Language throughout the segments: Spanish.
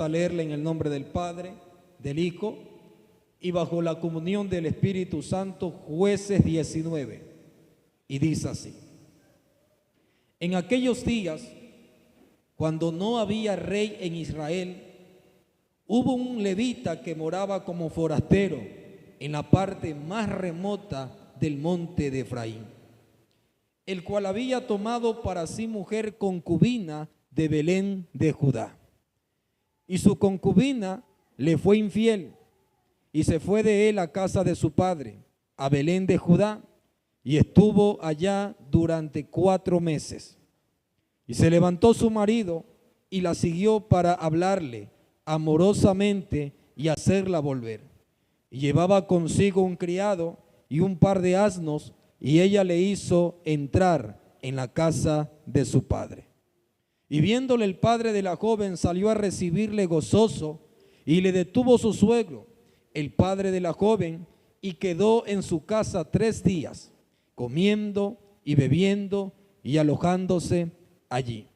A leerle en el nombre del Padre, del Hijo y bajo la comunión del Espíritu Santo, Jueces 19. Y dice así: en aquellos días, cuando no había rey en Israel, hubo un levita que moraba como forastero en la parte más remota del monte de Efraín, el cual había tomado para sí mujer concubina de Belén de Judá. Y su concubina le fue infiel y se fue de él a casa de su padre, a Belén de Judá, y estuvo allá durante 4 meses. Y se levantó su marido y la siguió para hablarle amorosamente y hacerla volver. Y llevaba consigo un criado y un par de asnos, y ella le hizo entrar en la casa de su padre. Y viéndole el padre de la joven, salió a recibirle gozoso, y le detuvo su suegro, el padre de la joven, y quedó en su casa 3 días, comiendo y bebiendo y alojándose allí.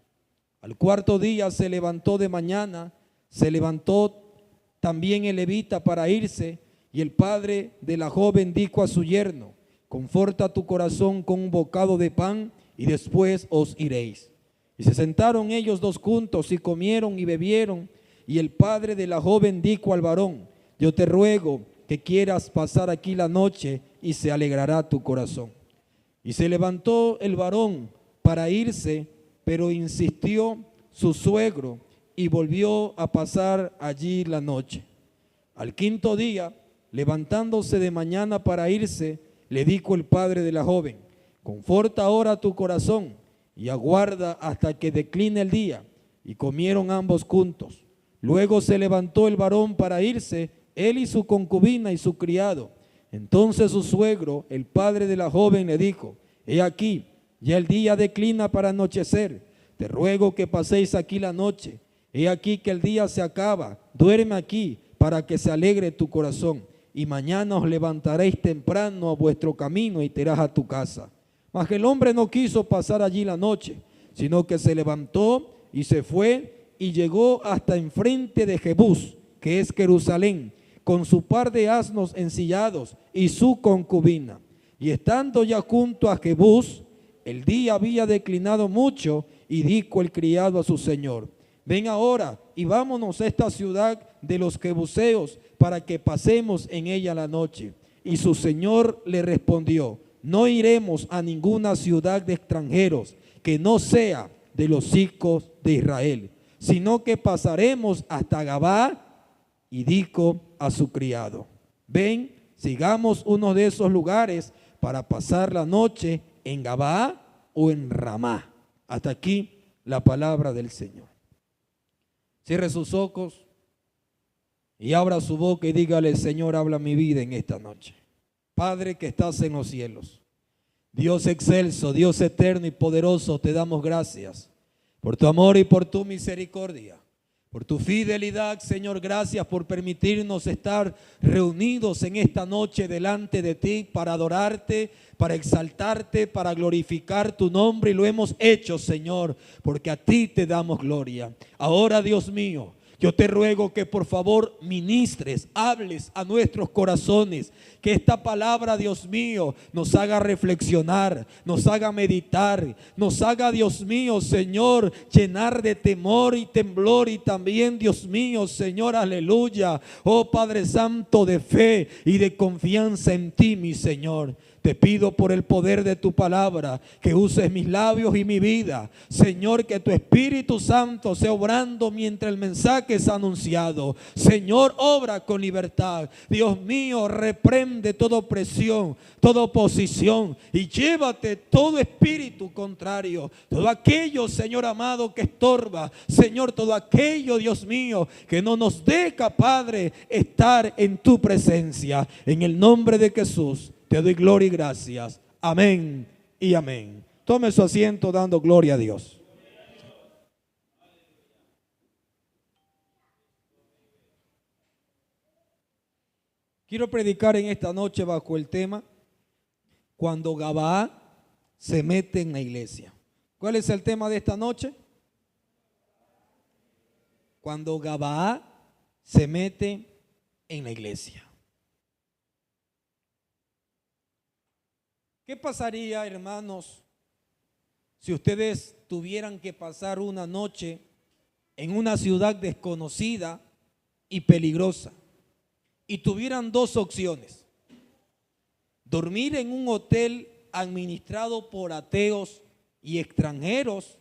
Al 4.º día se levantó de mañana, se levantó también el levita para irse, y el padre de la joven dijo a su yerno: conforta tu corazón con un bocado de pan, y después os iréis. Y se sentaron ellos 2 juntos y comieron y bebieron. Y el padre de la joven dijo al varón: yo te ruego que quieras pasar aquí la noche, y se alegrará tu corazón. Y se levantó el varón para irse, pero insistió su suegro y volvió a pasar allí la noche. Al 5.º día, levantándose de mañana para irse, le dijo el padre de la joven: conforta ahora tu corazón y aguarda hasta que decline el día. Y comieron ambos juntos. Luego se levantó el varón para irse, él y su concubina y su criado. Entonces su suegro, el padre de la joven, le dijo: he aquí, ya el día declina para anochecer, te ruego que paséis aquí la noche. He aquí que el día se acaba, duerme aquí para que se alegre tu corazón, y mañana os levantaréis temprano a vuestro camino y te irás a tu casa. Mas el hombre no quiso pasar allí la noche, sino que se levantó y se fue y llegó hasta enfrente de Jebús, que es Jerusalén, con su par de asnos ensillados y su concubina. Y estando ya junto a Jebús, el día había declinado mucho, y dijo el criado a su señor: ven ahora y vámonos a esta ciudad de los jebuseos, para que pasemos en ella la noche. Y su señor le respondió: no iremos a ninguna ciudad de extranjeros que no sea de los hijos de Israel, sino que pasaremos hasta Gabá. Y dijo a su criado: ven, sigamos uno de esos lugares para pasar la noche en Gabá o en Ramá. Hasta aquí la palabra del Señor. Cierre sus ojos y abra su boca y dígale: Señor, habla mi vida en esta noche. Padre que estás en los cielos, Dios excelso, Dios eterno y poderoso, te damos gracias por tu amor y por tu misericordia, por tu fidelidad, Señor. Gracias por permitirnos estar reunidos en esta noche delante de ti para adorarte, para exaltarte, para glorificar tu nombre, y lo hemos hecho, Señor, porque a ti te damos gloria. Ahora, Dios mío, yo te ruego que por favor ministres, hables a nuestros corazones, que esta palabra, Dios mío, nos haga reflexionar, nos haga meditar, nos haga, Dios mío, Señor, llenar de temor y temblor, y también, Dios mío, Señor, aleluya, oh Padre Santo, de fe y de confianza en ti, mi Señor. Te pido por el poder de tu palabra que uses mis labios y mi vida. Señor, que tu Espíritu Santo sea obrando mientras el mensaje es anunciado. Señor, obra con libertad. Dios mío, reprende toda opresión, toda oposición, y llévate todo espíritu contrario. Todo aquello, Señor amado, que estorba. Señor, todo aquello, Dios mío, que no nos deja, Padre, estar en tu presencia. En el nombre de Jesús te doy gloria y gracias. Amén y amén. Tome su asiento dando gloria a Dios. Quiero predicar en esta noche bajo el tema: cuando Gabaa se mete en la iglesia. ¿Cuál es el tema de esta noche? cuando Gabaa se mete en la iglesia. ¿Qué pasaría, hermanos, si ustedes tuvieran que pasar una noche en una ciudad desconocida y peligrosa y tuvieran dos opciones? Dormir en un hotel administrado por ateos y extranjeros,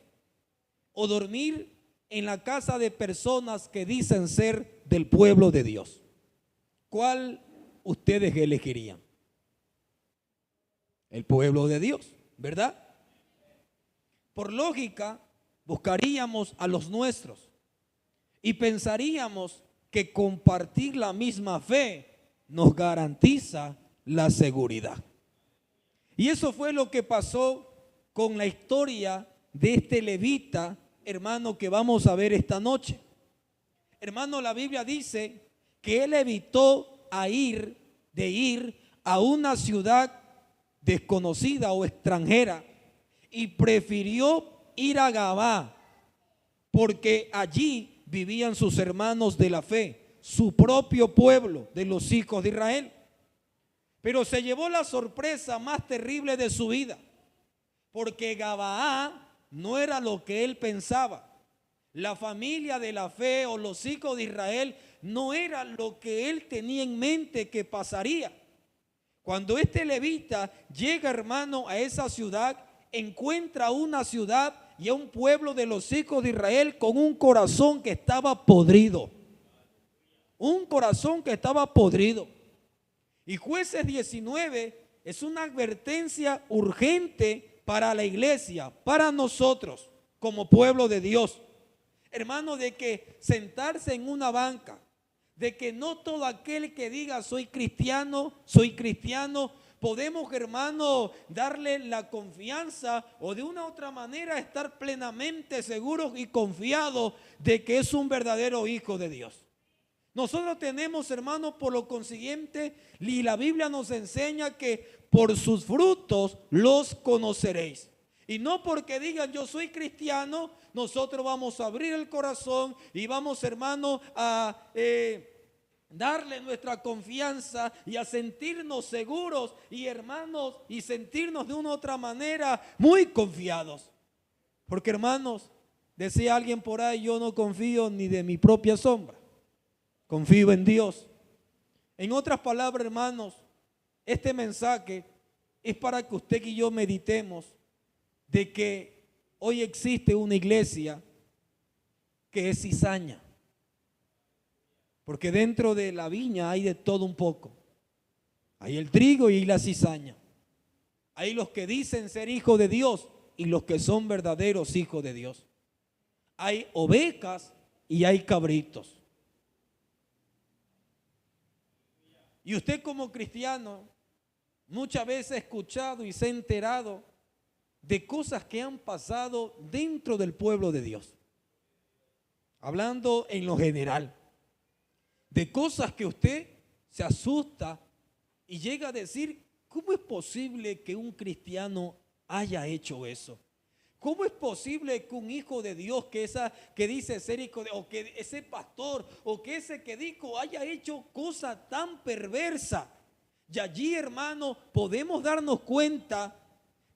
o dormir en la casa de personas que dicen ser del pueblo de Dios. ¿Cuál ustedes elegirían? El pueblo de Dios, ¿verdad? Por lógica, buscaríamos a los nuestros y pensaríamos que compartir la misma fe nos garantiza la seguridad. Y eso fue lo que pasó con la historia de este levita, hermano, que vamos a ver esta noche. Hermano, la Biblia dice que él evitó ir a una ciudad desconocida o extranjera y prefirió ir a Gabaa, porque allí vivían sus hermanos de la fe, su propio pueblo de los hijos de Israel. Pero se llevó la sorpresa más terrible de su vida, porque Gabaa no era lo que él pensaba. La familia de la fe o los hijos de Israel no era lo que él tenía en mente que pasaría. Cuando este levita llega, hermano, a esa ciudad, encuentra una ciudad y a un pueblo de los hijos de Israel con un corazón que estaba podrido. Un corazón que estaba podrido. Y Jueces 19 es una advertencia urgente para la iglesia, para nosotros como pueblo de Dios. Hermano, de que sentarse en una banca, de que no todo aquel que diga soy cristiano, podemos, hermano, darle la confianza o de una u otra manera estar plenamente seguros y confiados de que es un verdadero hijo de Dios. Nosotros tenemos, hermano, por lo consiguiente, y la Biblia nos enseña que por sus frutos los conoceréis. Y no porque digan yo soy cristiano, nosotros vamos a abrir el corazón y vamos, hermano, a darle nuestra confianza y a sentirnos seguros y, hermanos, y sentirnos de una u otra manera muy confiados. Porque, hermanos, decía alguien por ahí, yo no confío ni de mi propia sombra, confío en Dios. En otras palabras, hermanos, este mensaje es para que usted y yo meditemos de que hoy existe una iglesia que es cizaña. Porque dentro de la viña hay de todo un poco. Hay el trigo y la cizaña. Hay los que dicen ser hijos de Dios y los que son verdaderos hijos de Dios. Hay ovejas y hay cabritos. Y usted como cristiano muchas veces ha escuchado y se ha enterado de cosas que han pasado dentro del pueblo de Dios. Hablando en lo general, de cosas que usted se asusta y llega a decir, ¿cómo es posible que un cristiano haya hecho eso? ¿Cómo es posible que un hijo de Dios que dice ser hijo de Dios, o que ese pastor, o que ese que dijo haya hecho cosa tan perversa? Y allí, hermano, podemos darnos cuenta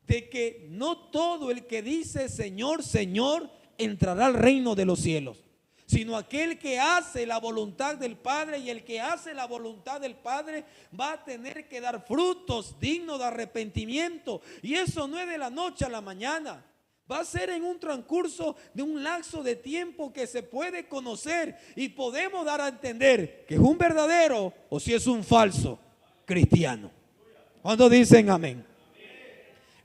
de que no todo el que dice Señor, Señor, entrará al reino de los cielos, sino aquel que hace la voluntad del Padre, y el que hace la voluntad del Padre va a tener que dar frutos dignos de arrepentimiento. Y eso no es de la noche a la mañana. Va a ser en un transcurso de un lapso de tiempo que se puede conocer y podemos dar a entender que es un verdadero o si es un falso cristiano. ¿Cuántos dicen amén?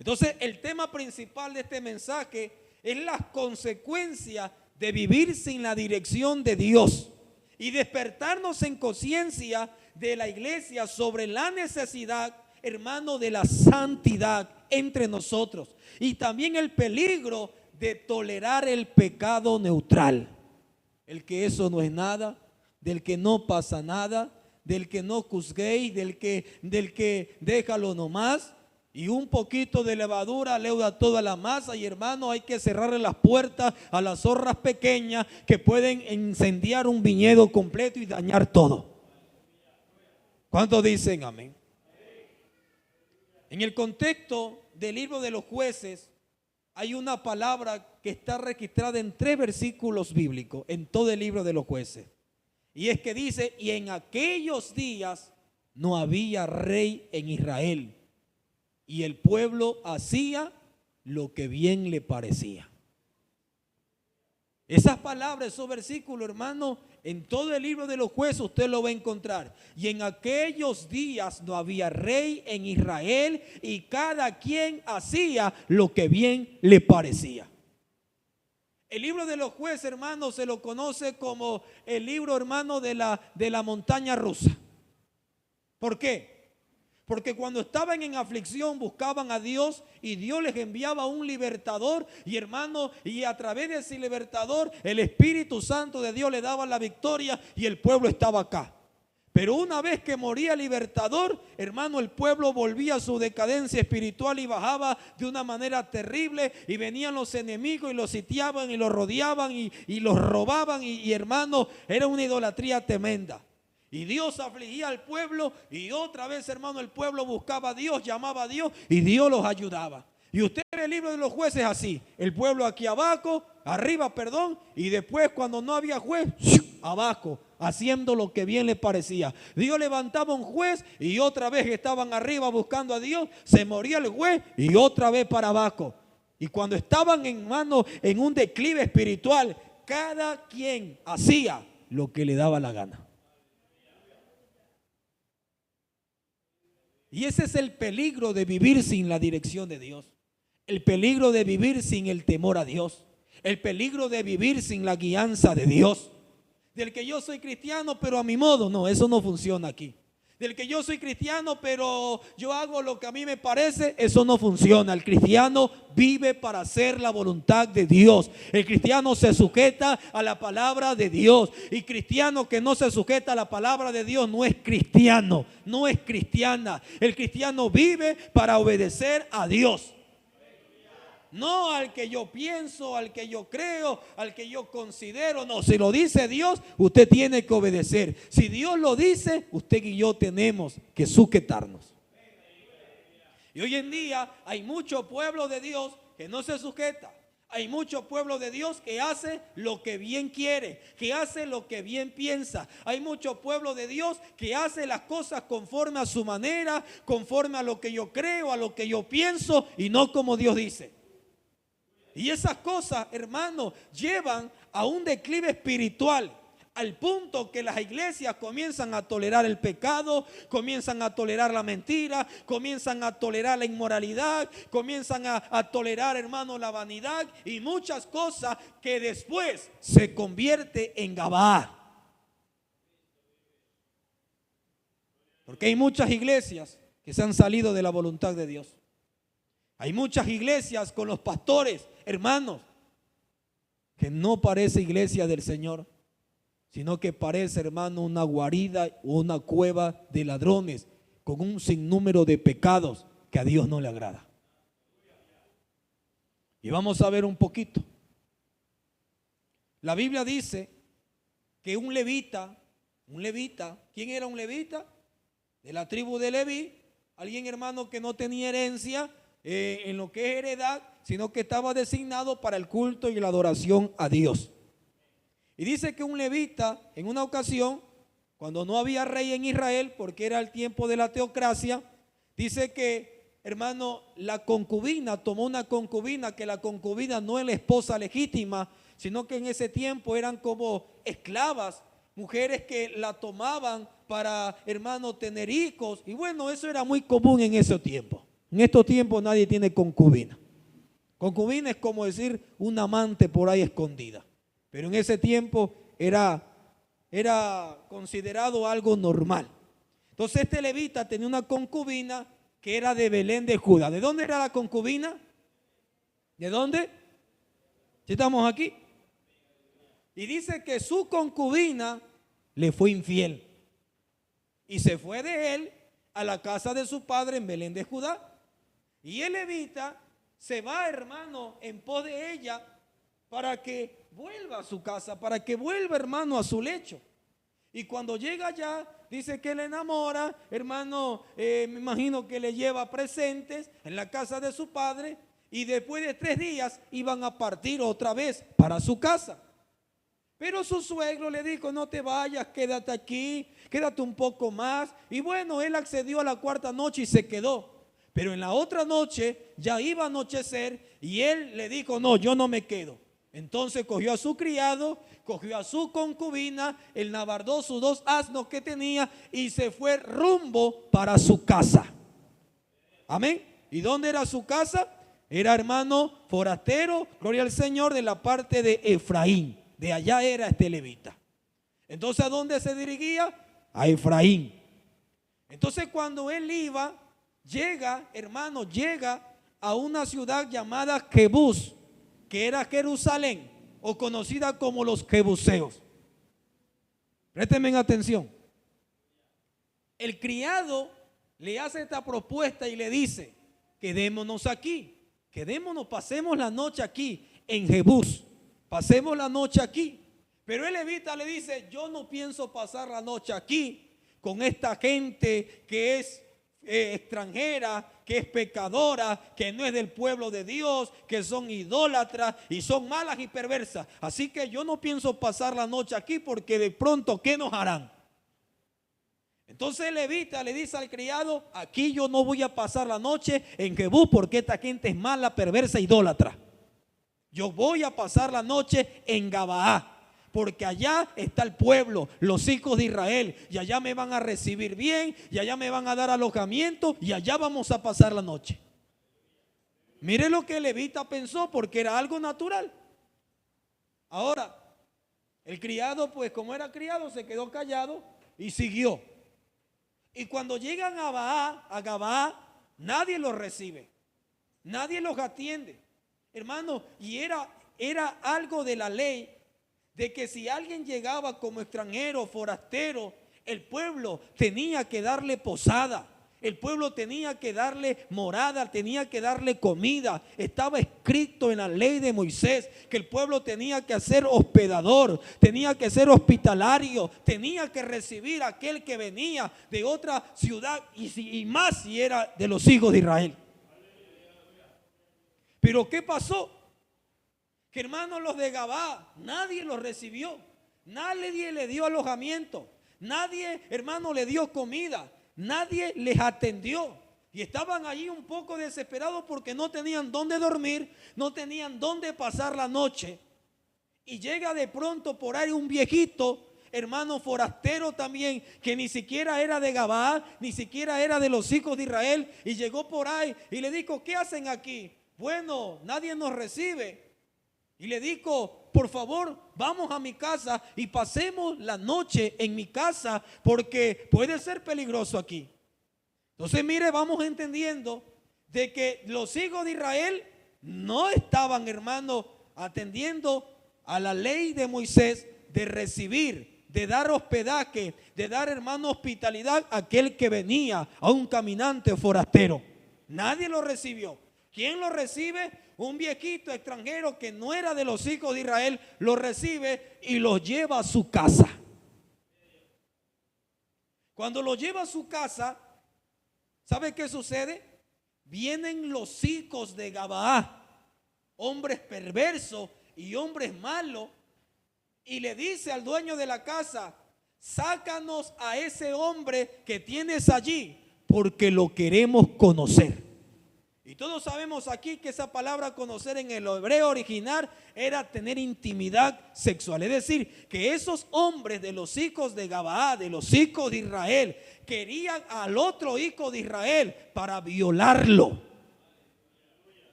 Entonces, el tema principal de este mensaje es las consecuencias de vivir sin la dirección de Dios y despertarnos en conciencia de la iglesia sobre la necesidad, hermano, de la santidad entre nosotros, y también el peligro de tolerar el pecado neutral, el que eso no es nada, del que no pasa nada, del que no juzguéis, del que déjalo nomás. Y un poquito de levadura leuda toda la masa. Y hermano, hay que cerrarle las puertas a las zorras pequeñas que pueden incendiar un viñedo completo y dañar todo. ¿Cuántos dicen amén? En el contexto del libro de los Jueces hay una palabra que está registrada en 3 versículos bíblicos en todo el libro de los Jueces. Y es que dice, y en aquellos días no había rey en Israel, y el pueblo hacía lo que bien le parecía. Esas palabras, esos versículos, hermano, en todo el libro de los Jueces usted lo va a encontrar. Y en aquellos días no había rey en Israel, y cada quien hacía lo que bien le parecía. El libro de los Jueces, hermano, se lo conoce como el libro, hermano, de la montaña rusa. ¿Por qué? Porque cuando estaban en aflicción buscaban a Dios y Dios les enviaba un libertador, y hermano, y a través de ese libertador el Espíritu Santo de Dios le daba la victoria y el pueblo estaba acá. Pero una vez que moría el libertador, hermano, el pueblo volvía a su decadencia espiritual y bajaba de una manera terrible, y venían los enemigos y los sitiaban y los rodeaban y los robaban, y hermano, era una idolatría tremenda. Y Dios afligía al pueblo, y otra vez, hermano, el pueblo buscaba a Dios, llamaba a Dios, y Dios los ayudaba. Y usted en el libro de los Jueces así, el pueblo aquí abajo, arriba, perdón, y después cuando no había juez, abajo, haciendo lo que bien le parecía. Dios levantaba un juez y otra vez estaban arriba buscando a Dios, se moría el juez y otra vez para abajo. Y cuando estaban en mano, en un declive espiritual, cada quien hacía lo que le daba la gana. Y ese es el peligro de vivir sin la dirección de Dios. El peligro de vivir sin el temor a Dios. El peligro de vivir sin la guianza de Dios. Del que yo soy cristiano pero a mi modo, no, eso no funciona aquí. Del que yo soy cristiano pero yo hago lo que a mí me parece, eso no funciona. El cristiano vive para hacer la voluntad de Dios. El cristiano se sujeta a la palabra de Dios. Y cristiano que no se sujeta a la palabra de Dios no es cristiano, no es cristiana. El cristiano vive para obedecer a Dios. No al que yo pienso, al que yo creo, al que yo considero. No, si lo dice Dios, usted tiene que obedecer. Si Dios lo dice, usted y yo tenemos que sujetarnos. Y hoy en día hay mucho pueblo de Dios que no se sujeta. Hay mucho pueblo de Dios que hace lo que bien quiere, que hace lo que bien piensa. Hay mucho pueblo de Dios que hace las cosas conforme a su manera, conforme a lo que yo creo, a lo que yo pienso, y no como Dios dice. Y esas cosas, hermano, llevan a un declive espiritual, al punto que las iglesias comienzan a tolerar el pecado, comienzan a tolerar la mentira, comienzan a tolerar la inmoralidad, comienzan a tolerar, hermano, la vanidad y muchas cosas que después se convierte en Gabá. Porque hay muchas iglesias que se han salido de la voluntad de Dios. Hay muchas iglesias con los pastores, hermanos, que no parece iglesia del Señor, sino que parece, hermano, una guarida o una cueva de ladrones con un sinnúmero de pecados que a Dios no le agrada. Y vamos a ver un poquito. La Biblia dice que un levita, ¿quién era un levita? De la tribu de Leví, alguien, hermano, que no tenía herencia en lo que es heredad, sino que estaba designado para el culto y la adoración a Dios. Y dice que un levita, en una ocasión, cuando no había rey en Israel, porque era el tiempo de la teocracia, dice que, hermano, la concubina, tomó una concubina, que la concubina no es la esposa legítima, sino que en ese tiempo eran como esclavas, mujeres que la tomaban para, hermano, tener hijos. Y bueno, eso era muy común en ese tiempo. En estos tiempos nadie tiene concubina. Concubina es como decir un amante por ahí escondida. Pero en ese tiempo era considerado algo normal. Entonces este levita tenía una concubina que era de Belén de Judá. ¿De dónde era la concubina? ¿De dónde? ¿Sí estamos aquí? Y dice que su concubina le fue infiel. Y se fue de él a la casa de su padre en Belén de Judá. Y el levita se va, hermano, en pos de ella para que vuelva a su casa, para que vuelva, hermano, a su lecho. Y cuando llega allá, dice que le enamora, hermano, me imagino que le lleva presentes en la casa de su padre, y después de 3 días iban a partir otra vez para su casa. Pero su suegro le dijo: no te vayas, quédate aquí, quédate un poco más. Y bueno, él accedió a la 4ª noche y se quedó. Pero en la otra noche ya iba a anochecer y él le dijo: no, yo no me quedo. Entonces cogió a su criado, cogió a su concubina, él navardó sus 2 asnos que tenía y se fue rumbo para su casa. Amén. ¿Y dónde era su casa? Era, hermano, forastero, gloria al Señor, de la parte de Efraín. De allá era este levita. Entonces, ¿a dónde se dirigía? A Efraín. Entonces, cuando él iba, llega, hermano, llega a una ciudad llamada Jebús, que era Jerusalén, o conocida como los jebuseos. Préstenme atención. El criado le hace esta propuesta y le dice: quedémonos aquí, quedémonos, pasemos la noche aquí en Jebús, pasemos la noche aquí. Pero el levita le dice: yo no pienso pasar la noche aquí con esta gente que es extranjera, que es pecadora, que no es del pueblo de Dios, que son idólatras y son malas y perversas. Así que yo no pienso pasar la noche aquí, porque de pronto, ¿qué nos harán? Entonces el levita le dice al criado: aquí yo no voy a pasar la noche en Jebús, porque esta gente es mala, perversa, idólatra. Yo voy a pasar la noche en Gabaá, porque allá está el pueblo, los hijos de Israel, y allá me van a recibir bien, y allá me van a dar alojamiento, y allá vamos a pasar la noche. Mire lo que el levita pensó, porque era algo natural. Ahora, el criado, pues como era criado, se quedó callado y siguió. Y cuando llegan a Gabaá, nadie los recibe, nadie los atiende, hermano. Y era algo de la ley, de que si alguien llegaba como extranjero, forastero, el pueblo tenía que darle posada, el pueblo tenía que darle morada, tenía que darle comida. Estaba escrito en la ley de Moisés que el pueblo tenía que ser hospedador, tenía que ser hospitalario, tenía que recibir a aquel que venía de otra ciudad, y más si era de los hijos de Israel. Pero ¿qué pasó? Que, hermanos, los de Gabaá, nadie los recibió, nadie le dio alojamiento, nadie, hermano, le dio comida, nadie les atendió. Y estaban allí un poco desesperados porque no tenían dónde dormir, no tenían dónde pasar la noche. Y llega de pronto por ahí un viejito, hermano, forastero también, que ni siquiera era de Gabaá, ni siquiera era de los hijos de Israel, y llegó por ahí y le dijo: ¿qué hacen aquí? Bueno, nadie nos recibe. Y le dijo: por favor, vamos a mi casa y pasemos la noche en mi casa, porque puede ser peligroso aquí. Entonces, mire, vamos entendiendo de que los hijos de Israel no estaban, hermano, atendiendo a la ley de Moisés de recibir, de dar hospedaje, de dar, hermano, hospitalidad a aquel que venía, a un caminante forastero. Nadie lo recibió. ¿Quién lo recibe? Un viejito extranjero que no era de los hijos de Israel, lo recibe y lo lleva a su casa. Cuando lo lleva a su casa, ¿sabe qué sucede? Vienen los hijos de Gabaá, hombres perversos y hombres malos, y le dice al dueño de la casa: sácanos a ese hombre que tienes allí, porque lo queremos conocer. Y todos sabemos aquí que esa palabra conocer en el hebreo original era tener intimidad sexual. Es decir, que esos hombres de los hijos de Gabaá, de los hijos de Israel, querían al otro hijo de Israel para violarlo.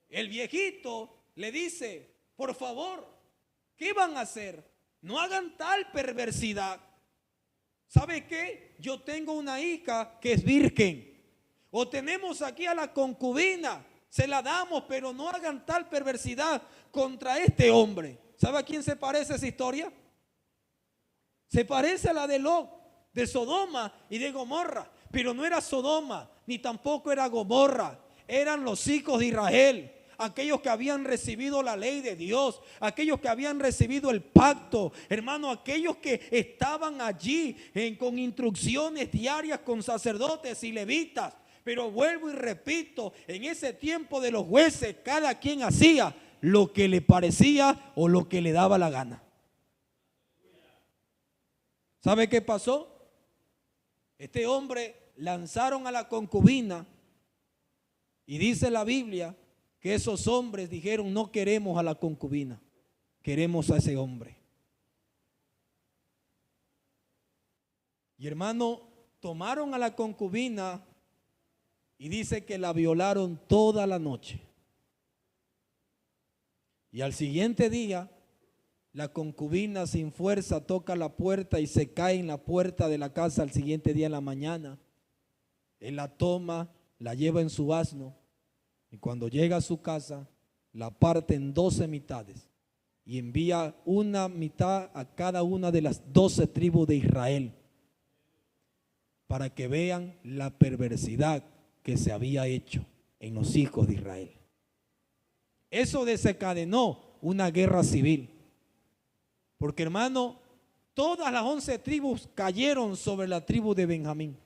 El viejito le dice: por favor, ¿qué van a hacer? No hagan tal perversidad. ¿Sabe qué? Yo tengo una hija que es virgen, o tenemos aquí a la concubina, se la damos, pero no hagan tal perversidad contra este hombre. ¿Sabe a quién se parece esa historia? Se parece a la de Lot, de Sodoma y de Gomorra. Pero no era Sodoma, ni tampoco era Gomorra. Eran los hijos de Israel, aquellos que habían recibido la ley de Dios, aquellos que habían recibido el pacto, hermano, aquellos que estaban allí con instrucciones diarias con sacerdotes y levitas. Pero vuelvo y repito, en ese tiempo de los jueces, cada quien hacía lo que le parecía o lo que le daba la gana. ¿Sabe qué pasó? Este hombre lanzaron a la concubina y dice la Biblia que esos hombres dijeron: no queremos a la concubina, queremos a ese hombre. Y hermano, tomaron a la concubina y dice que la violaron toda la noche. Y al siguiente día, la concubina sin fuerza toca la puerta y se cae en la puerta de la casa al siguiente día en la mañana. Él la toma, la lleva en su asno y cuando llega a su casa la parte en 12 mitades y envía una mitad a cada una de las 12 tribus de Israel para que vean la perversidad que se había hecho en los hijos de Israel. Eso desencadenó una guerra civil. Porque hermano, todas las 11 tribus cayeron sobre la tribu de Benjamín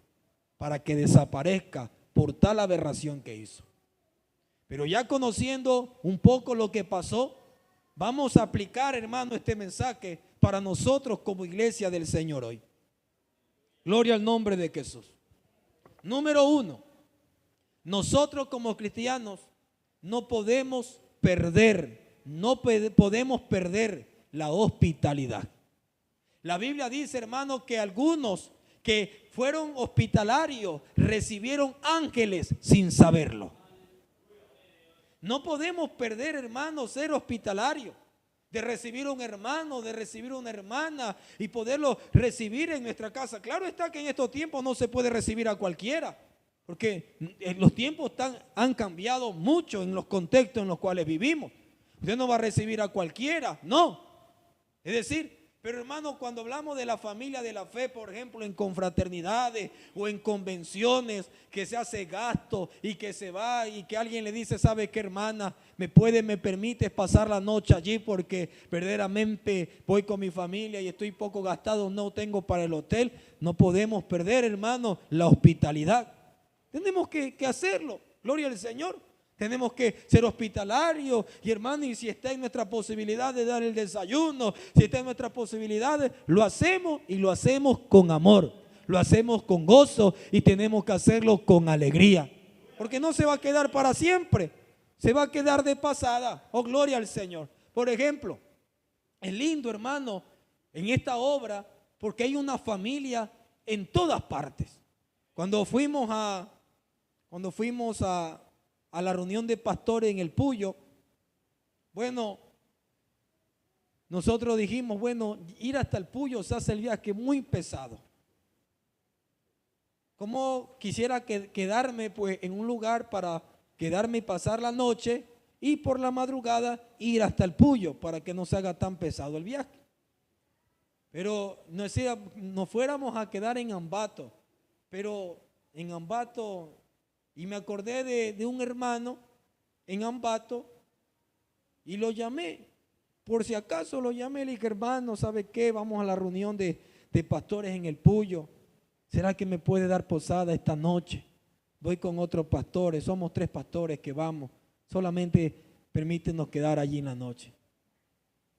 para que desaparezca por tal aberración que hizo. Pero ya conociendo un poco lo que pasó, vamos a aplicar, hermano, este mensaje para nosotros como iglesia del Señor hoy. Gloria al nombre de Jesús. Número 1, nosotros como cristianos no podemos perder la hospitalidad. La Biblia dice, hermano, que algunos que fueron hospitalarios recibieron ángeles sin saberlo. No podemos perder, hermano, ser hospitalario, de recibir un hermano, de recibir una hermana y poderlo recibir en nuestra casa. Claro está que en estos tiempos no se puede recibir a cualquiera, porque los tiempos han cambiado mucho en los contextos en los cuales vivimos. Usted no va a recibir a cualquiera, no. Es decir, pero hermano, cuando hablamos de la familia de la fe, por ejemplo, en confraternidades o en convenciones, que se hace gasto y que se va y que alguien le dice: ¿sabe qué, hermana? ¿Me permites pasar la noche allí porque verdaderamente voy con mi familia y estoy poco gastado, no tengo para el hotel? No podemos perder, hermano, la hospitalidad. Tenemos que hacerlo, gloria al Señor. Tenemos que ser hospitalarios y hermano, y si está en nuestra posibilidad de dar el desayuno, si está en nuestras posibilidades, lo hacemos y lo hacemos con amor, lo hacemos con gozo y tenemos que hacerlo con alegría, porque no se va a quedar para siempre, se va a quedar de pasada. Oh, gloria al Señor. Por ejemplo, es lindo, hermano, en esta obra, porque hay una familia en todas partes. Cuando fuimos a la reunión de pastores en el Puyo, bueno, nosotros dijimos, bueno, ir hasta el Puyo se hace el viaje muy pesado. Como quisiera quedarme pues en un lugar para quedarme y pasar la noche y por la madrugada ir hasta el Puyo para que no se haga tan pesado el viaje. Pero nos fuéramos a quedar en Ambato, pero en Ambato. Y me acordé de un hermano en Ambato y lo llamé. Por si acaso lo llamé, le dije: hermano, ¿sabe qué? Vamos a la reunión de pastores en el Puyo. ¿Será que me puede dar posada esta noche? Voy con otros pastores, somos 3 pastores que vamos. Solamente permítenos quedar allí en la noche.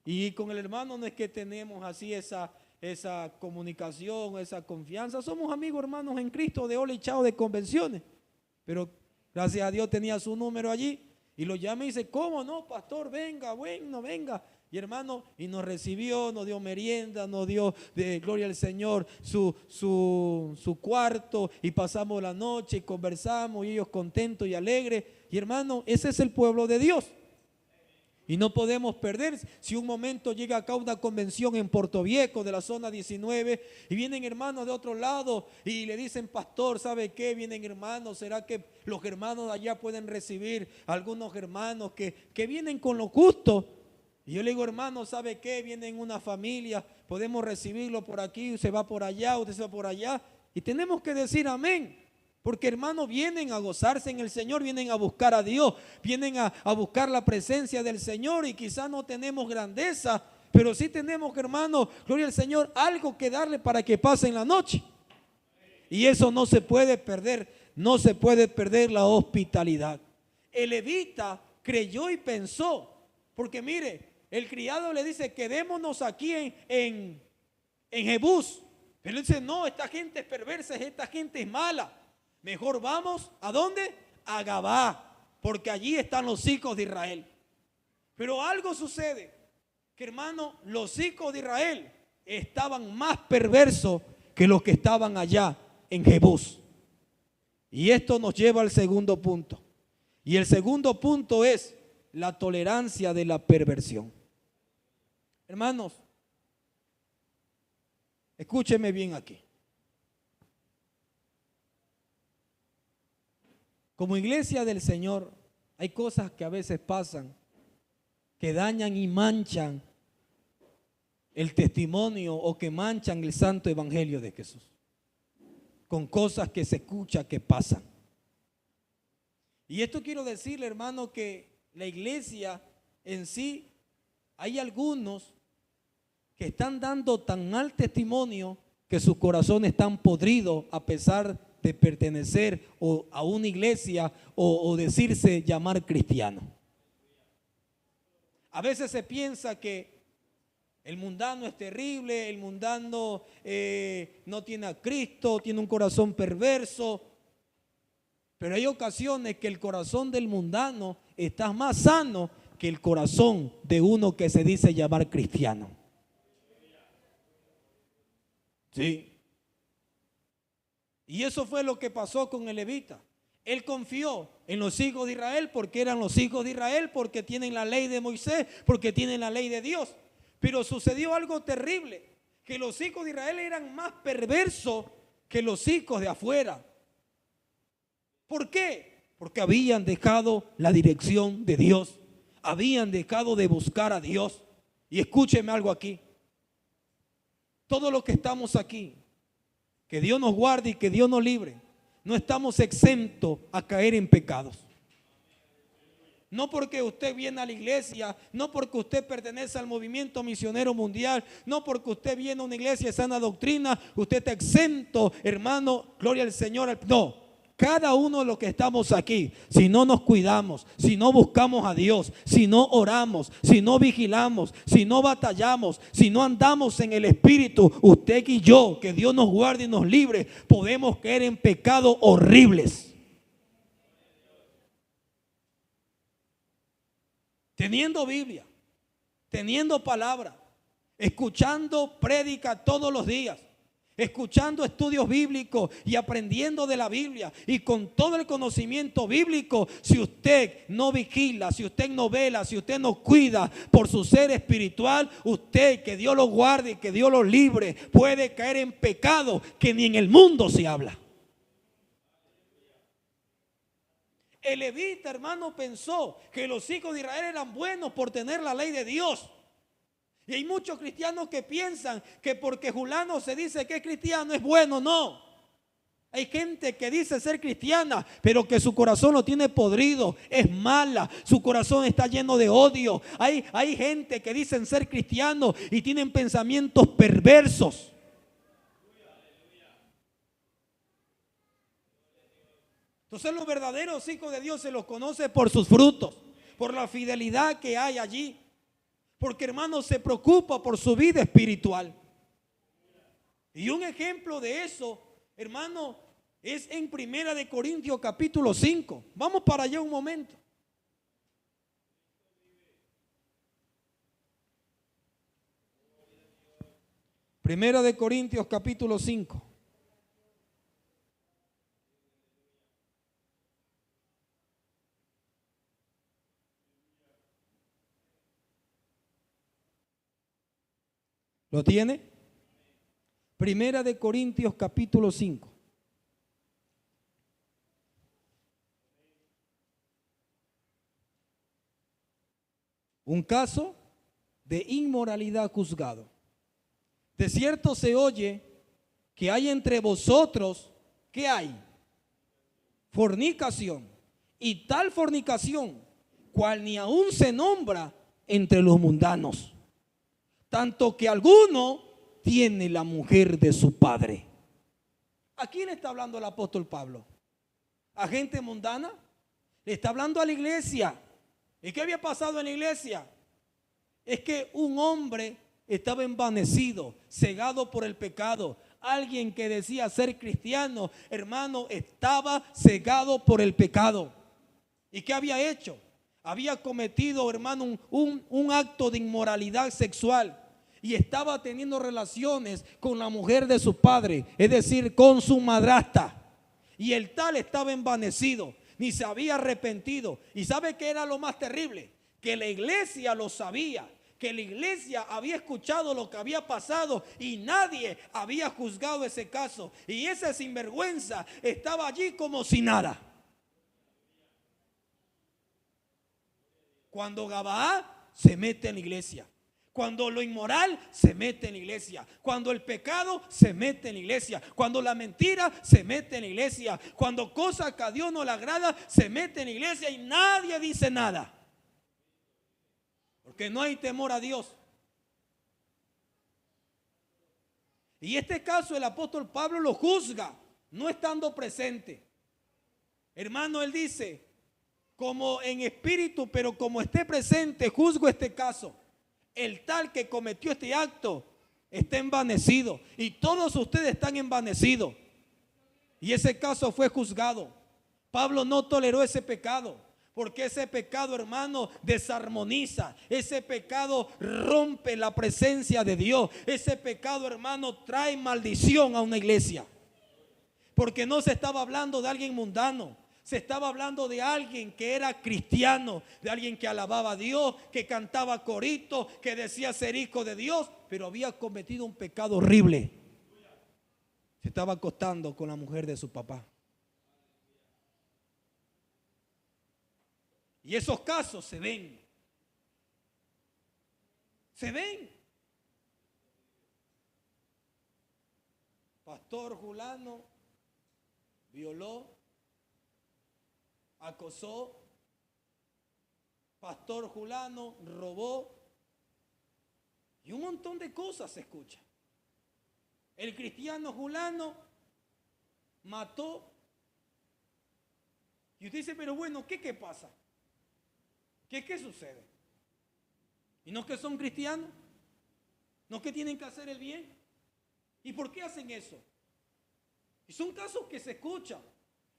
Y con el hermano no es que tenemos así esa comunicación, esa confianza. Somos amigos, hermanos en Cristo, de hola y chao de convenciones. Pero gracias a Dios tenía su número allí y lo llamé y dice: ¿cómo no, pastor? Venga, bueno, venga. Y hermano, y nos recibió, nos dio merienda, nos dio, gloria al Señor, su cuarto, y pasamos la noche y conversamos y ellos contentos y alegres. Y hermano, ese es el pueblo de Dios. Y no podemos perder. Si un momento llega acá una convención en Puerto Viejo de la zona 19 y vienen hermanos de otro lado y le dicen: pastor, ¿sabe qué? Vienen hermanos, ¿será que los hermanos de allá pueden recibir algunos hermanos que vienen con lo justo? Y yo le digo, hermano, ¿sabe qué? Viene en una familia, podemos recibirlo por aquí, usted va por allá, usted se va por allá. Y tenemos que decir amén. Porque hermanos, vienen a gozarse en el Señor, vienen a buscar a Dios, vienen a buscar la presencia del Señor. Y quizás no tenemos grandeza, pero sí tenemos, hermano, gloria al Señor, algo que darle para que pasen la noche. Y eso no se puede perder, no se puede perder la hospitalidad. El levita creyó y pensó, porque mire, el criado le dice, quedémonos aquí en Jebús. Pero él dice, no, esta gente es perversa, esta gente es mala. Mejor vamos, ¿a dónde? A Gabá, porque allí están los hijos de Israel. Pero algo sucede, que hermano, los hijos de Israel estaban más perversos que los que estaban allá en Jebús. Y esto nos lleva al segundo punto. Y el segundo punto es la tolerancia de la perversión. Hermanos, escúcheme bien aquí. Como iglesia del Señor, hay cosas que a veces pasan que dañan y manchan el testimonio o que manchan el santo evangelio de Jesús. Con cosas que se escuchan que pasan. Y esto quiero decirle, hermano, que la iglesia en sí, hay algunos que están dando tan mal testimonio que sus corazones están podridos a pesar de pertenecer a una iglesia o decirse llamar cristiano. A veces se piensa que el mundano es terrible, el mundano no tiene a Cristo, tiene un corazón perverso. Pero hay ocasiones que el corazón del mundano está más sano que el corazón de uno que se dice llamar cristiano. Sí. Y eso fue lo que pasó con el levita. Él confió en los hijos de Israel porque eran los hijos de Israel, porque tienen la ley de Moisés, porque tienen la ley de Dios. Pero sucedió algo terrible, que los hijos de Israel eran más perversos que los hijos de afuera. ¿Por qué? Porque habían dejado la dirección de Dios, habían dejado de buscar a Dios. Y escúcheme algo aquí. Todos los que estamos aquí, que Dios nos guarde y que Dios nos libre, no estamos exentos a caer en pecados. No porque usted viene a la iglesia, no porque usted pertenece al movimiento misionero mundial, no porque usted viene a una iglesia de sana doctrina, usted está exento, hermano, gloria al Señor. No, cada uno de los que estamos aquí, si no nos cuidamos, si no buscamos a Dios, si no oramos, si no vigilamos, si no batallamos, si no andamos en el Espíritu, usted y yo, que Dios nos guarde y nos libre, podemos caer en pecados horribles. Teniendo Biblia, teniendo palabra, escuchando prédica todos los días, escuchando estudios bíblicos y aprendiendo de la Biblia y con todo el conocimiento bíblico, si usted no vigila, si usted no vela, si usted no cuida por su ser espiritual, usted, que Dios lo guarde y que Dios lo libre, puede caer en pecado que ni en el mundo se habla. El levita, hermano, pensó que los hijos de Israel eran buenos por tener la ley de Dios. Y hay muchos cristianos que piensan que porque fulano se dice que es cristiano es bueno. No. Hay gente que dice ser cristiana, pero que su corazón lo tiene podrido, es mala, su corazón está lleno de odio. Hay gente que dicen ser cristianos y tienen pensamientos perversos. Entonces los verdaderos hijos de Dios se los conoce por sus frutos, por la fidelidad que hay allí. Porque, hermano, se preocupa por su vida espiritual. Y un ejemplo de eso, hermano, es en 1 de Corintios capítulo 5. Vamos para allá un momento. Primera de Corintios capítulo 5. ¿Lo tiene? Primera de Corintios capítulo 5. Un caso de inmoralidad juzgado. De cierto se oye que hay entre vosotros, ¿qué hay? Fornicación. Y tal fornicación, cual ni aún se nombra entre los mundanos, tanto que alguno tiene la mujer de su padre. ¿A quién está hablando el apóstol Pablo? ¿A gente mundana? Le está hablando a la iglesia. ¿Y qué había pasado en la iglesia? Es que un hombre estaba envanecido, cegado por el pecado. Alguien que decía ser cristiano, hermano, estaba cegado por el pecado. ¿Y qué había hecho? Había cometido, hermano, un acto de inmoralidad sexual y estaba teniendo relaciones con la mujer de su padre, es decir, con su madrastra. Y el tal estaba envanecido, ni se había arrepentido. ¿Y sabe qué era lo más terrible? Que la iglesia lo sabía, que la iglesia había escuchado lo que había pasado y nadie había juzgado ese caso. Y ese sinvergüenza estaba allí como si nada. Cuando Gabaá se mete en la iglesia, cuando lo inmoral se mete en la iglesia, cuando el pecado se mete en la iglesia, cuando la mentira se mete en la iglesia, cuando cosas que a Dios no le agrada se mete en la iglesia y nadie dice nada, porque no hay temor a Dios. Y este caso el apóstol Pablo lo juzga no estando presente. Hermano, él dice, como en espíritu, pero como esté presente, juzgo este caso. El tal que cometió este acto está envanecido y todos ustedes están envanecidos. Y ese caso fue juzgado. Pablo no toleró ese pecado, porque ese pecado, hermano, desarmoniza. Ese pecado rompe la presencia de Dios. Ese pecado, hermano, trae maldición a una iglesia. Porque no se estaba hablando de alguien mundano. Se estaba hablando de alguien que era cristiano, de alguien que alababa a Dios, que cantaba corito, que decía ser hijo de Dios, pero había cometido un pecado horrible. Se estaba acostando con la mujer de su papá. Y esos casos se ven. Se ven. Pastor Julano violó, acosó, pastor Julano robó, y un montón de cosas se escucha. El cristiano Julano mató. Y usted dice, pero bueno, ¿qué pasa? ¿Qué sucede? ¿Y no que son cristianos? ¿No que tienen que hacer el bien? ¿Y por qué hacen eso? Y son casos que se escuchan.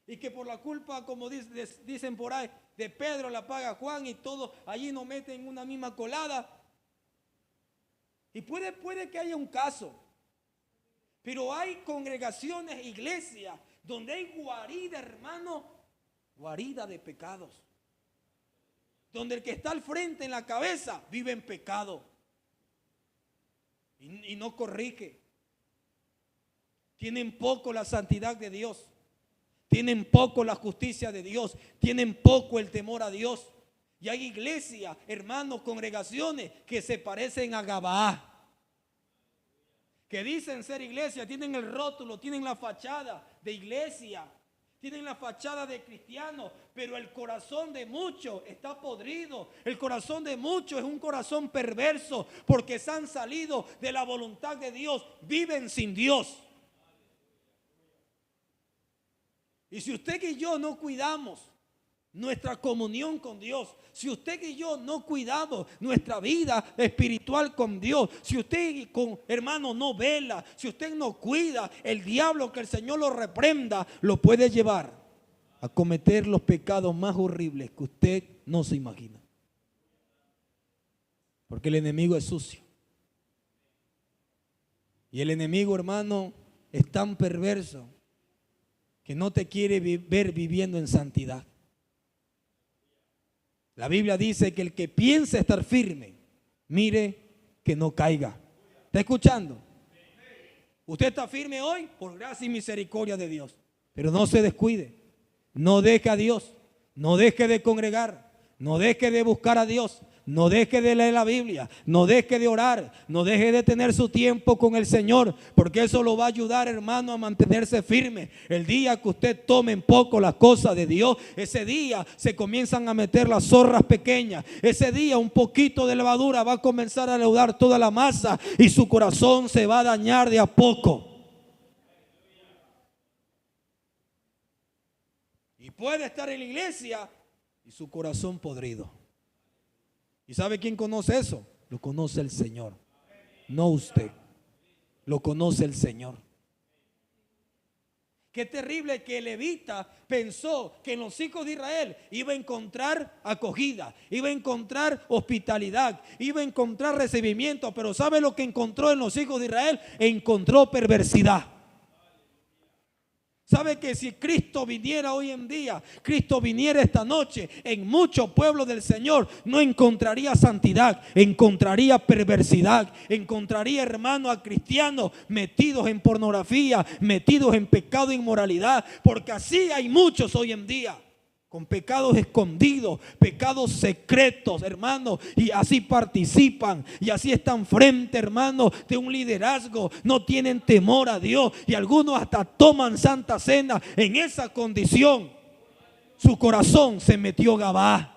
Y que por la culpa, como dicen por ahí, de Pedro la paga Juan, y todos allí nos meten en una misma colada. Y puede que haya un caso, pero hay congregaciones, iglesias, donde hay guarida, hermano, guarida de pecados. Donde el que está al frente, en la cabeza, vive en pecado. Y no corrige. Tienen poco la santidad de Dios. Tienen poco la justicia de Dios. Tienen poco el temor a Dios. Y hay iglesias, hermanos, congregaciones que se parecen a Gabaá. Que dicen ser iglesia, tienen el rótulo, tienen la fachada de iglesia, tienen la fachada de cristiano, pero el corazón de muchos está podrido. El corazón de muchos es un corazón perverso, porque se han salido de la voluntad de Dios, viven sin Dios. Y si usted y yo no cuidamos nuestra comunión con Dios, si usted y yo no cuidamos nuestra vida espiritual con Dios, si usted, hermano, no vela, si usted no cuida, el diablo, que el Señor lo reprenda, lo puede llevar a cometer los pecados más horribles que usted no se imagina. Porque el enemigo es sucio. Y el enemigo, hermano, es tan perverso que no te quiere ver viviendo en santidad. La Biblia dice que el que piensa estar firme, mire que no caiga. ¿Está escuchando? Usted está firme hoy por gracia y misericordia de Dios. Pero no se descuide. No deje a Dios. No deje de congregar. No deje de buscar a Dios. no deje de leer la Biblia, no deje de orar, no deje de tener su tiempo con el Señor, porque eso lo va a ayudar, hermano, a mantenerse firme. El día que usted tome en poco las cosas de Dios, ese día se comienzan a meter las zorras pequeñas. Ese día un poquito de levadura va a comenzar a leudar toda la masa y su corazón se va a dañar de a poco. Y puede estar en la iglesia y su corazón podrido. ¿Y sabe quién conoce eso? Lo conoce el Señor, no usted. Lo conoce el Señor. Qué terrible que el levita pensó que en los hijos de Israel iba a encontrar acogida, iba a encontrar hospitalidad, iba a encontrar recibimiento. Pero ¿sabe lo que encontró en los hijos de Israel? Encontró perversidad. ¿Sabe que si Cristo viniera hoy en día, Cristo viniera esta noche, en muchos pueblos del Señor no encontraría santidad, encontraría perversidad, encontraría, hermano, a cristianos metidos en pornografía, metidos en pecado e inmoralidad? Porque así hay muchos hoy en día, con pecados escondidos, pecados secretos, hermano, y así participan, y así están frente, hermano, de un liderazgo. No tienen temor a Dios, y algunos hasta toman santa cena. En esa condición, su corazón se metió Gabá.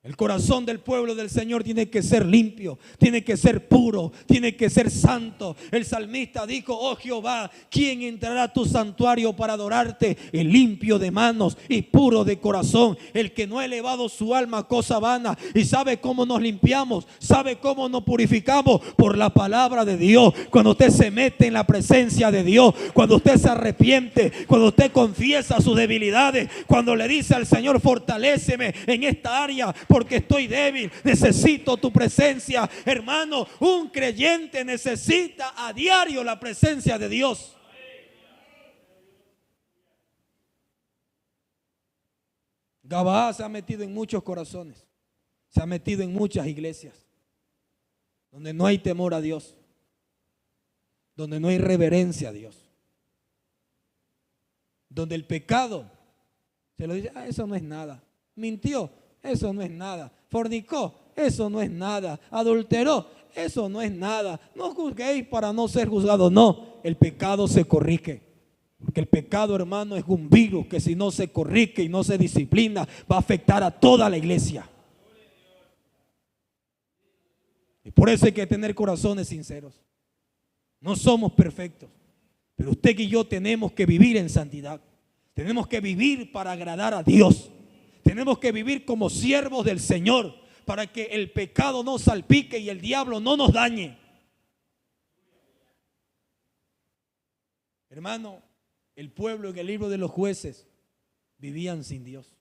El corazón del pueblo del Señor tiene que ser limpio, tiene que ser puro, tiene que ser santo. El salmista dijo: oh Jehová, ¿quién entrará a tu santuario para adorarte? El limpio de manos y puro de corazón, el que no ha elevado su alma a cosa vana. ¿Y sabe cómo nos limpiamos? ¿Sabe cómo nos purificamos? Por la palabra de Dios. Cuando usted se mete en la presencia de Dios, cuando usted se arrepiente, cuando usted confiesa sus debilidades, cuando le dice al Señor: fortaléceme en esta área porque estoy débil, necesito tu presencia. Hermano, un creyente necesita a diario la presencia de Dios. Gabá se ha metido en muchos corazones, se ha metido en muchas iglesias donde no hay temor a Dios, donde no hay reverencia a Dios, donde el pecado se lo dice: ah, eso no es nada. Mintió, eso no es nada. Fornicó, eso no es nada. Adulteró, eso no es nada. No juzguéis para no ser juzgados. No, el pecado se corrige. Porque el pecado, hermano, es un virus que si no se corrige y no se disciplina, va a afectar a toda la iglesia. Y por eso hay que tener corazones sinceros. No somos perfectos, pero usted y yo tenemos que vivir en santidad. Tenemos que vivir para agradar a Dios. Tenemos que vivir como siervos del Señor, para que el pecado no salpique y el diablo no nos dañe. Hermano, el pueblo en el libro de los Jueces vivían sin Dios.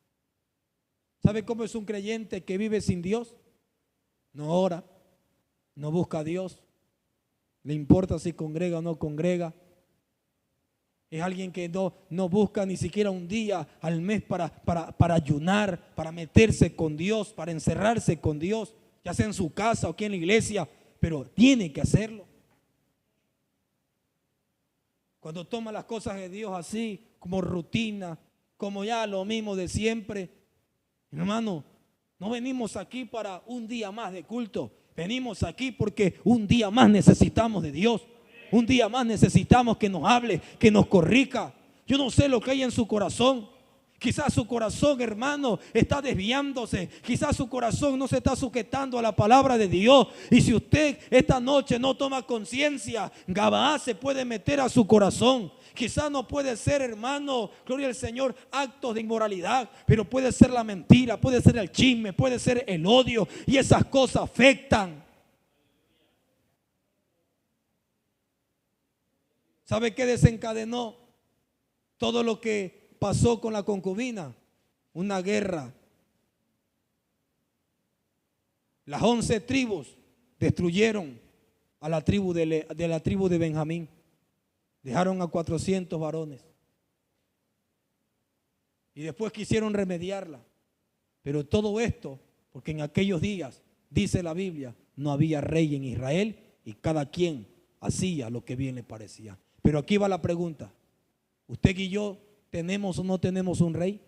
¿Sabe cómo es un creyente que vive sin Dios? No ora, no busca a Dios, le importa si congrega o no congrega. Es alguien que no busca ni siquiera un día al mes para ayunar, para meterse con Dios, para encerrarse con Dios, ya sea en su casa o aquí en la iglesia, pero tiene que hacerlo. Cuando toma las cosas de Dios así, como rutina, como ya lo mismo de siempre, hermano, no venimos aquí para un día más de culto, venimos aquí porque un día más necesitamos de Dios. Un día más necesitamos que nos hable, que nos corrija. Yo no sé lo que hay en su corazón. Quizás su corazón, hermano, está desviándose. Quizás su corazón no se está sujetando a la palabra de Dios. Y si usted esta noche no toma conciencia, Gabá se puede meter a su corazón. Quizás no puede ser, hermano, gloria al Señor, actos de inmoralidad, pero puede ser la mentira, puede ser el chisme, puede ser el odio. Y esas cosas afectan. ¿Sabe qué desencadenó todo lo que pasó con la concubina? Una guerra. Las 11 tribus destruyeron a la tribu de Benjamín. Dejaron a 400 varones. Y después quisieron remediarla. Pero todo esto, porque en aquellos días, dice la Biblia, no había rey en Israel y cada quien hacía lo que bien le parecía. Pero aquí va la pregunta: ¿usted y yo tenemos o no tenemos un rey?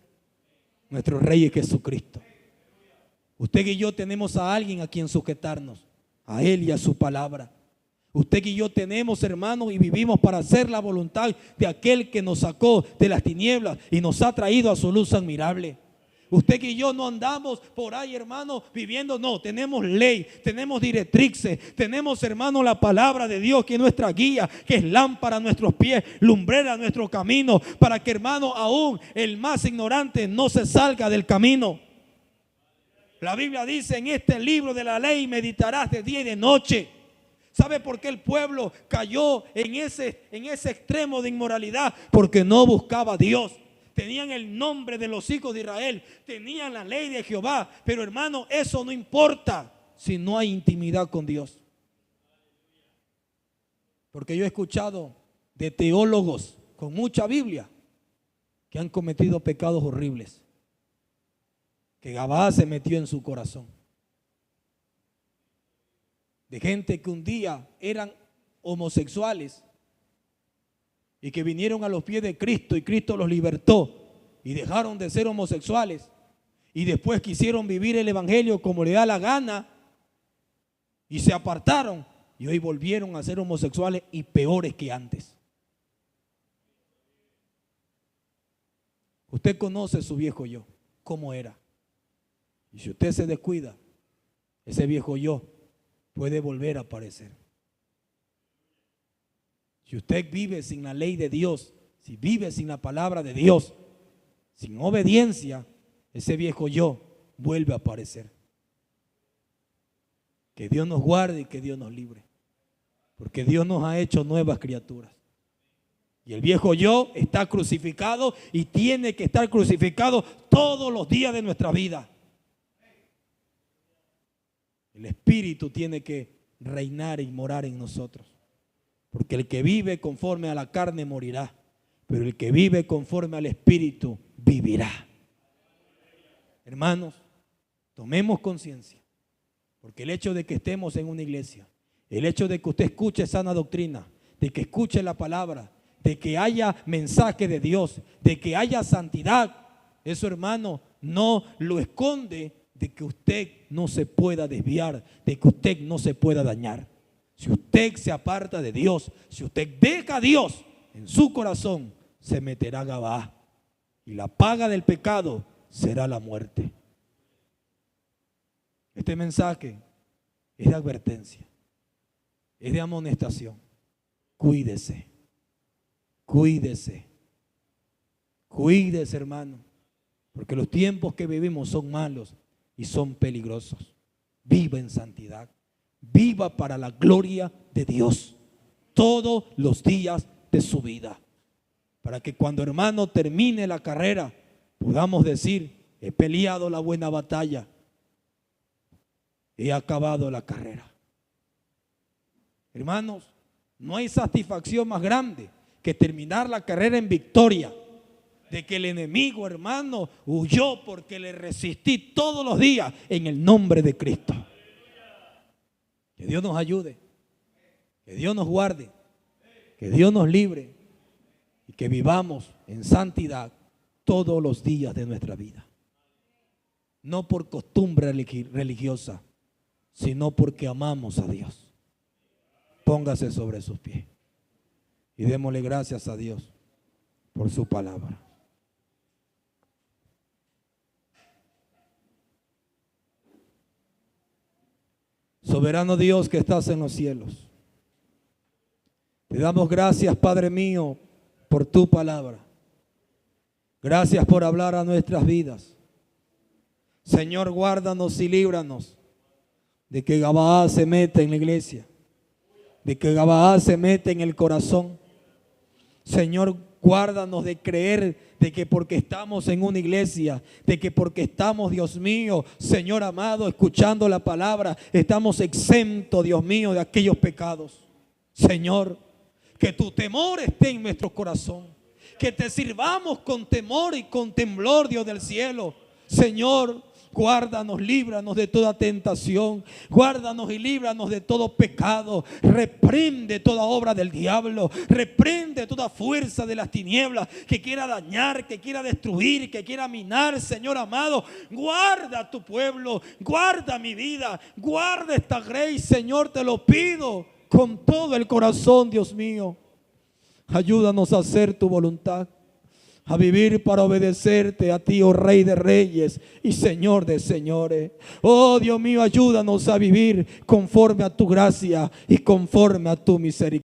Nuestro rey es Jesucristo. Usted y yo tenemos a alguien a quien sujetarnos, a Él y a su palabra. Usted y yo tenemos, hermanos, y vivimos para hacer la voluntad de aquel que nos sacó de las tinieblas y nos ha traído a su luz admirable. Usted y yo no andamos por ahí, hermano, viviendo, no, tenemos ley, tenemos directrices, tenemos, hermano, la palabra de Dios que es nuestra guía, que es lámpara a nuestros pies, lumbrera a nuestro camino, para que, hermano, aún el más ignorante no se salga del camino. La Biblia dice: en este libro de la ley meditarás de día y de noche. ¿Sabe por qué el pueblo cayó en ese extremo de inmoralidad? Porque no buscaba a Dios. Tenían el nombre de los hijos de Israel, tenían la ley de Jehová, pero hermano, eso no importa si no hay intimidad con Dios. Porque yo he escuchado de teólogos con mucha Biblia que han cometido pecados horribles, que Gabaa se metió en su corazón. De gente que un día eran homosexuales y que vinieron a los pies de Cristo y Cristo los libertó y dejaron de ser homosexuales y después quisieron vivir el evangelio como le da la gana y se apartaron y hoy volvieron a ser homosexuales y peores que antes. Usted conoce su viejo yo, cómo era, y si usted se descuida, ese viejo yo puede volver a aparecer. Si usted vive sin la ley de Dios, si vive sin la palabra de Dios, sin obediencia, ese viejo yo vuelve a aparecer. Que Dios nos guarde y que Dios nos libre, porque Dios nos ha hecho nuevas criaturas. Y el viejo yo está crucificado y tiene que estar crucificado todos los días de nuestra vida. El Espíritu tiene que reinar y morar en nosotros. Porque el que vive conforme a la carne morirá, pero el que vive conforme al Espíritu vivirá. Hermanos, tomemos conciencia, porque el hecho de que estemos en una iglesia, el hecho de que usted escuche sana doctrina, de que escuche la palabra, de que haya mensaje de Dios, de que haya santidad, eso, hermano, no lo esconde de que usted no se pueda desviar, de que usted no se pueda dañar. Si usted se aparta de Dios, si usted deja a Dios en su corazón, se meterá Gabaa y la paga del pecado será la muerte. Este mensaje es de advertencia, es de amonestación. Cuídese, cuídese, cuídese, hermano, porque los tiempos que vivimos son malos y son peligrosos. Viva en santidad, viva para la gloria de Dios todos los días de su vida, para que cuando, hermano, termine la carrera podamos decir: he peleado la buena batalla, he acabado la carrera. Hermanos, no hay satisfacción más grande que terminar la carrera en victoria, de que el enemigo, hermano, huyó porque le resistí todos los días en el nombre de Cristo. Que Dios nos ayude, que Dios nos guarde, que Dios nos libre y que vivamos en santidad todos los días de nuestra vida. No por costumbre religiosa, sino porque amamos a Dios. Póngase sobre sus pies y démosle gracias a Dios por su palabra. Soberano Dios que estás en los cielos, te damos gracias, Padre mío, por tu palabra. Gracias por hablar a nuestras vidas. Señor, guárdanos y líbranos de que Gabaa se meta en la iglesia, de que Gabaa se meta en el corazón. Señor, guárdanos de creer de que porque estamos en una iglesia, de que porque estamos, Dios mío, Señor amado, escuchando la palabra, estamos exentos, Dios mío, de aquellos pecados. Señor, que tu temor esté en nuestro corazón, que te sirvamos con temor y con temblor, Dios del cielo. Señor, Guárdanos, líbranos de toda tentación. Guárdanos y líbranos de todo pecado. Reprende toda obra del diablo. Reprende toda fuerza de las tinieblas que quiera dañar, que quiera destruir, que quiera minar, Señor amado. Guarda a tu pueblo, guarda mi vida, guarda esta grey, Señor, te lo pido con todo el corazón, Dios mío. Ayúdanos a hacer tu voluntad, a vivir para obedecerte a ti, oh Rey de Reyes y Señor de Señores. Oh Dios mío, ayúdanos a vivir conforme a tu gracia y conforme a tu misericordia.